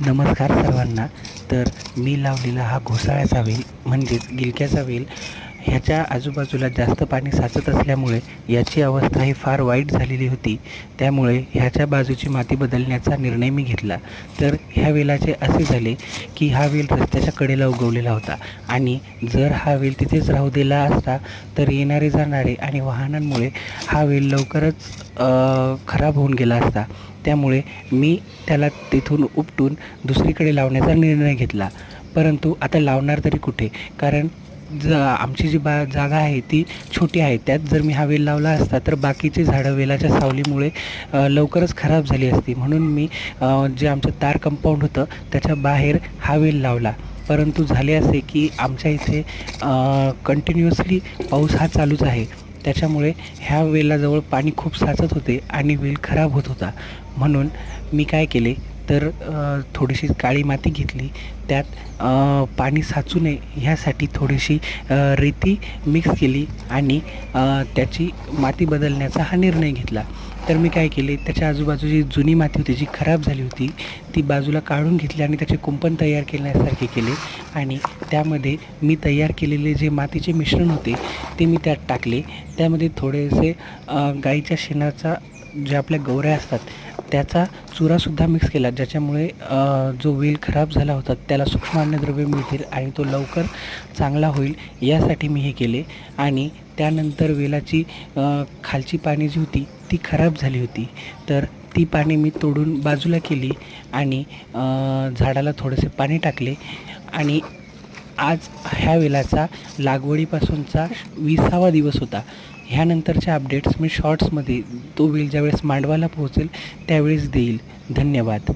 नमस्कार सर्वांना. तर मी लावलेला हा घोसाळ्याचा वेल म्हणजेच गिलक्याचा वेल ह्याच्या आजूबाजूला जास्त पाणी साचत असल्यामुळे याची अवस्था ही फार वाईट झालेली होती. त्यामुळे ह्याच्या बाजूची माती बदलण्याचा निर्णय मी घेतला. तर ह्या वेलाचे असे झाले की हा वेल रस्त्याच्या कडेला उगवलेला होता आणि जर हा वेल तिथेच राहू दिला असता तर येणारे जाणारे आणि वाहनांमुळे हा वेल लवकरच खराब होऊन गेला असता. त्यामुळे मी त्याला तिथून उपटून दुसरीकडे लावण्याचा निर्णय घेतला. परंतु आता लावणार तरी कुठे, कारण आमची जी जागा आहे ती छोटी आहे. त्यात जर मी हा वेल लावला असता तर बाकीची झाडं वेलाच्या सावलीमुळे लवकरच खराब झाली असती. म्हणून मी जे आमचं तार कंपाऊंड होतं त्याच्या बाहेर हा वेल लावला. परंतु झाले असे की आमच्या इथे कंटिन्युअसली पाऊस हा चालूच आहे. त्याच्यामुळे ह्या वेलाजवळ पाणी खूप साचत होते आणि वेल खराब होत होता. म्हणून मी काय केले तर थोडीशी काळी माती घेतली, त्यात पाणी साचू नये ह्यासाठी थोडीशी रेती मिक्स केली आणि त्याची माती बदलण्याचा हा निर्णय घेतला. तर मी काय केले, त्याच्या आजूबाजूची जुनी माती होती जी खराब झाली होती ती बाजूला काढून घेतली आणि त्याचे कुंपण तयार केल्यासारखे केले आणि त्यामध्ये मी तयार केलेले जे मातीचे मिश्रण होते ते मी त्यात टाकले. त्यामध्ये थोडेसे गाईच्या शेणाचा ज्या आपल्या गोवऱ्या असतात त्याचा चुरासुद्धा मिक्स केला, ज्याच्यामुळे जो वेल खराब झाला होता त्याला सूक्ष्म अन्नद्रव्ये मिळतील आणि तो लवकर चांगला होईल यासाठी मी हे केले. आणि त्यानंतर वेलाची खालची पाने जी होती ती खराब झाली होती, तर ती पाने मी तोडून बाजूला केली आणि झाडाला थोडेसे पाणी टाकले. आणि आज ह्या वेलाचा लागवडीपासूनचा 20वा दिवस होता. ह्यानंतरच्या अपडेट्स मी शॉर्ट्समध्ये तो वेल ज्यावेळेस मांडवाला पोहोचेल त्यावेळेस देईल. धन्यवाद.